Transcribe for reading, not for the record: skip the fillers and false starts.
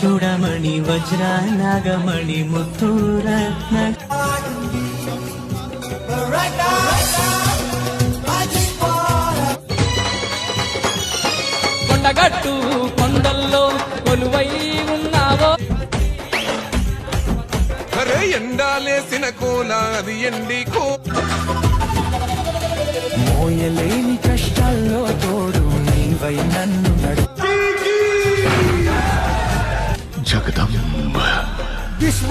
చూడమణి వజ్ర నాగమణి ముత్తు రత్న కొండగట్టు కొండల్లో కొలువై ఉన్నావో అరే ఎండాలేసిన కోల అది ఎండి కో మోయలేని కష్టాల్లో తోడు నీవై నన్ను నడు జగదంబ విశ్వ